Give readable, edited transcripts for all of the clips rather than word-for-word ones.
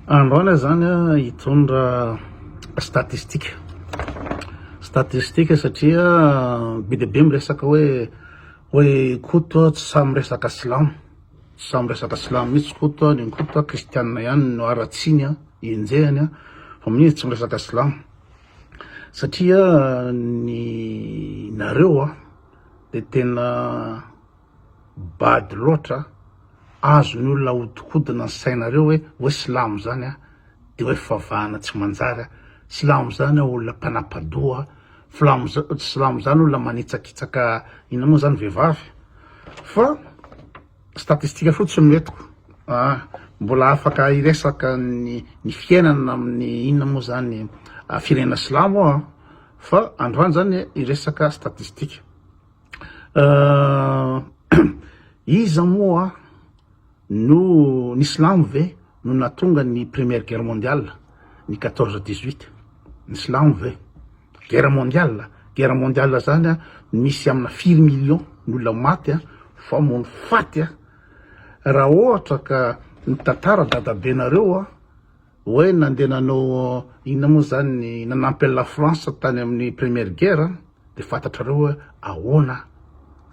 Androana zany a hitondra statistika satria be dia be miresaka hoe koto tsy samy resaka silamo, tsy samy resaka silamo mihitsy koto, ny koto kristianina ihany no aratsiny enjehany fa mihitsy tsy miresaka silamo satria ny nareo dia tena bady loatra azo ny olona hodikodina ny sainareo hoe silamo zany dia hoe fivavahana tsy manjary, silamo zany olona mpanapadoa, silamo zany olona manitsakitsaka ina moa zany vehivavy. Fa statistika fotsiny no entiko, mbola afaka hiresaka ny fiainana amin'ny inona moa zany firenena silamo fa androany zany hiresaka statistika. Iza moa no ny silamo ve no natonga ny première guerre mondiale ny 14-18, ny silamo ve guerre mondiale zany misy amina 4 million ny olona maty fa mono faty raha ohatra ka ny tantara dadabenareo hoe nandeha nanao inona moa zany nanampy la France tany amin'ny première guerre dia fantatrareo hoe ahoana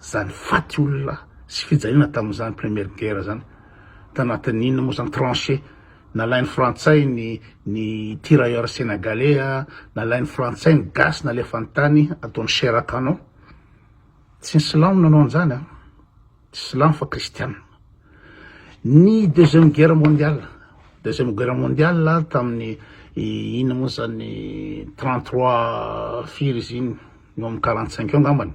zany faty olona sy fijaliana tamin'izany première guerre zany, tanatin'ny inona moa zany tranché nalain'ny frantsay ny tirailleur sénégalais, nalain'ny frantsay ny gasy nalefa ny tany ataony chair canon. Tsy ny silamo nanao an'izany tsy silamo fa kristianina. Ny deuxième guerre mondiale tamin'ny inona moa zany 33 firy izy iny eo amin'ny 45 eo angambany,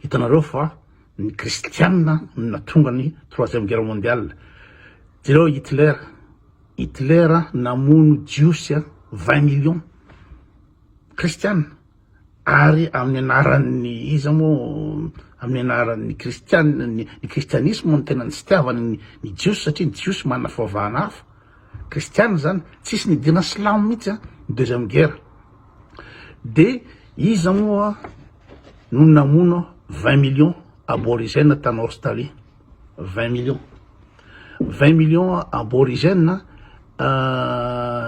hitanareo fa ny kristianina no natonga ny troisième guerre mondiale. Jereo Hitler namono jiosy 20 millions kristianina, ary amin'ny anaran'ny iza moa amin'ny anaran'ny kristianisme no tena tsy tiavany ny jiosy satria ny jiosy manana fivavahana hafa, kristianina zany tsisy nidina silamo mihitsy deuxième guerre. Dia iza moa no namono 20 millions aborigène tany Australie, 20 millions aborigène,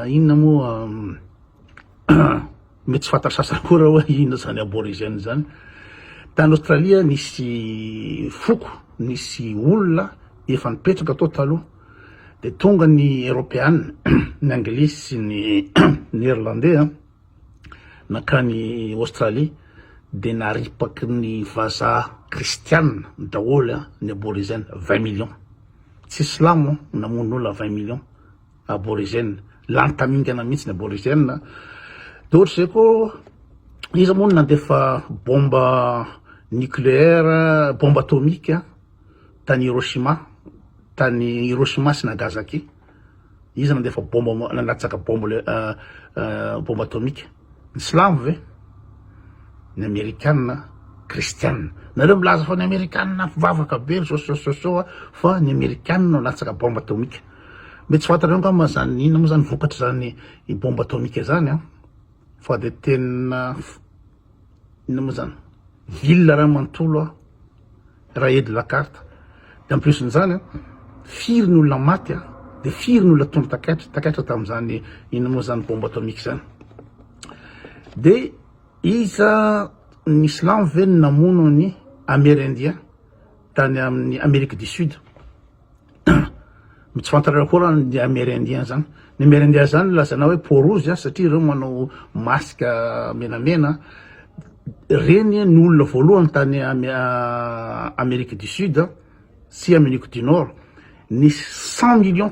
inona moa mety tsy fantatra sasany koa raha hoe inona zany aborigène zany. Tany Australie nisy foko, nisy olona efa nipetraka tao taloha, dia tonga ny européenne, ny anglisy sy ny néerlandais nakany Australie dia naripaky ny vazaha kristianina daholo ny aborigène 20 millions. Tsy silamo namon'olona 20 millions aborigène, lantamingana mihitsy ny aborigène. Dia ohatra zay koa iza moa no nandefa bomba nucléaire, bomba atomique tany Hiroshima sy Nagasaki. Iza nandefa bomba nanatsaka bomba atomique, ny silamo ve ny amerikanina kristianina. Nareo milaza fa ny amerikanina fivavaka be zao fa ny amerikanina no natsaka bomba atomique. Mety tsy fantareo angamba zany inona moa zany vokatra zany bomba atomique zany fa dia tena inona moa zany ville raha manontolo raha edy la carte. Dia en plus n'izany firy ny olona maty dia firy ny olona tonga takaitra tamin'izany inona moa zany bomba atomique zany. Dia iza ny silamo ve ny namono ny amérindien tany amin'ny Amérique du Sud. Mety tsy fantareo koa raha ny amérindien zany. Ny amérindien zany lazana hoe peau rouge satria ireo manao masque menamena. Reny ny olona voalohany tany Amérique du Sud sy Amérique du Nord, ny 100 millions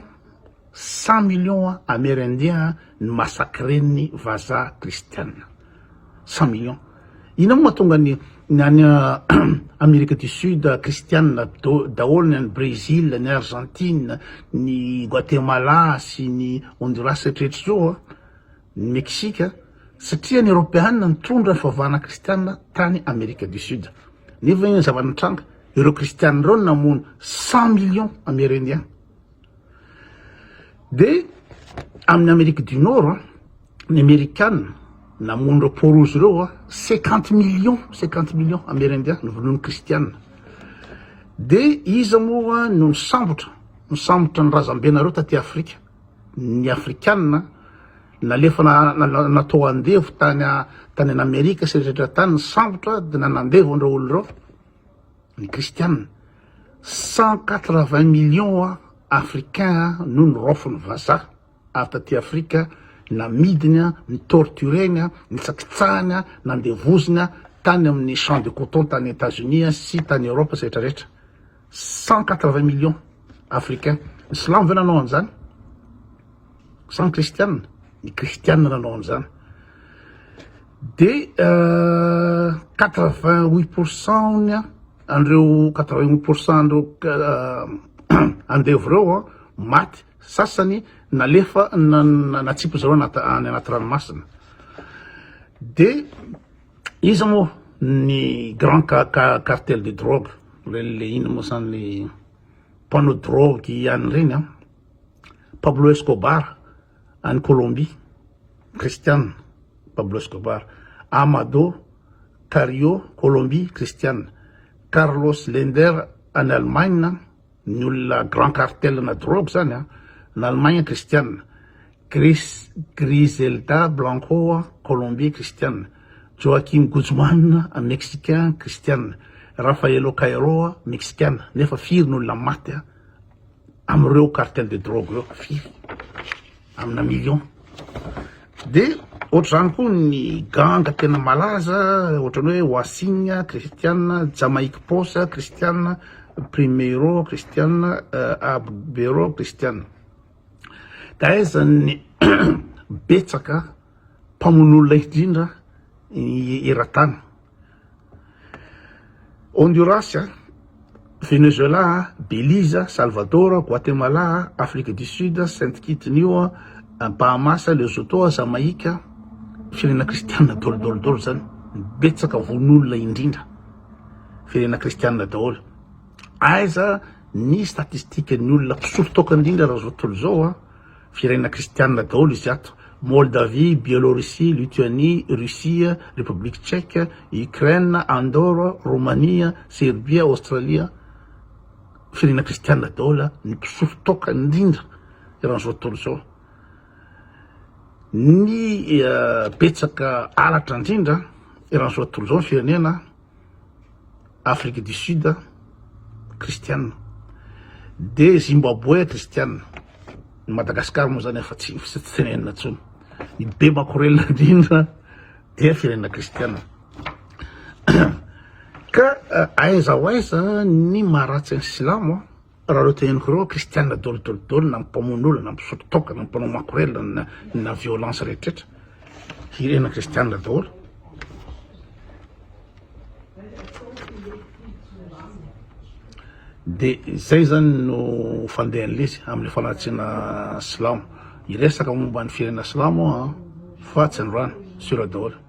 amérindien ny massacren'ny vazaha kristianina, 100 millions. Ina moa mahatonga ny any Amérique du Sud kristianina daholo, ny Brésil, ny Argentine, ny Guatemala sy ny Honduras rehetra zao, ny Mexique, satria ny européenne nitondra ny fivavahana kristianina tany Amérique du Sud. Nefa iny zavanatranga ireo kristianina ireo namono 100 millions amérindien. Dia amin'ny Amérique du Nord ny amerikanina namono ireo peau rouge ireo 50 millions amérindien novonono kristianina. Dia iza moa no nisambotra ny razambenareo taty Afrika ny afrikanina nalefa natao andevo tany an'Amerika sy rehetra tany ny sambotra de nanandevo andreo olo reo ny kristianina 180 millions africain no nyrofony vazaha avy taty Afrika namidiny ny tortureny ny tsakitsahany nandevoziny tany amin'ny champ de coton tany États-Unis sy tany Europe sy rehetrarehetra 180 millions africain ny silamo ve nanao an'izany sans kristianina ny kristianina nanao an'izany de 88% andreo 88% andreo andevo reo maty sasany nalefa natsipy zareo any anaty ranomasina de izy moa ny grand cartel de drogue le ino moa zany le panneau drogue ihany reny Pablo Escobar any Colombie kristianina Pablo Escobar Amado Carrillo Colombie kristianina Carlos Lender any Allemagne ny olona grand cartel na drogue zany na Allemagne kristianina Griselda Blanco Colombie kristianina Joaquim Guzman mexicain kristianina Rafaelo Cairo mexicain nefa firy n'olona maty amreo cartel de drogue reo firy amina million de ohatry zany koa ny ganga tena malaza ohatrany hoe Wassigna kristianina Jamaica Posa kristianina Primeiro kristianina Abero kristianina da aiza ny betsaka mpamon'olona indrindra eran-tany Honduras Venezuela Belize Salvador Guatemala Afrique du Sud Sainte Kitts io Bahamas Lesotho Jamaïque firenena kristianina dolo zany betsaka von'olona indrindra firenena kristianina daholo aiza ny statistique ny olona mpisolo toka indrindra raha zao tontolo zao firenena kristianina daholo izy ato Moldavie Biélorussie Lituanie Russie République tchèque Ukraine Andorre Roumanie Serbie Australie firenena kristianina daholo ny mpisolo toka indrindra raha zao tontolo zao ny betsaka alatra indrindra raha zao tontolo zao firenena Afrique du Sud kristianina de Zimbabwe kristianina Madagascar moa zany efa tsy tenenina tsony ny be makorelina indrindra de firenena kristianina ka aiza ho aiza ny maharatsy ny silamo raha reo teneniko reo kristianina dolo na mpamono na mpisotro toka na mpanao makorelina na violence rehetrarehetra firenena kristianina daholo de zay zany no fandehan'le izy amin'ny fanatsina silamo iresaka momba ny firenena silamo fa tsy androany sura daholo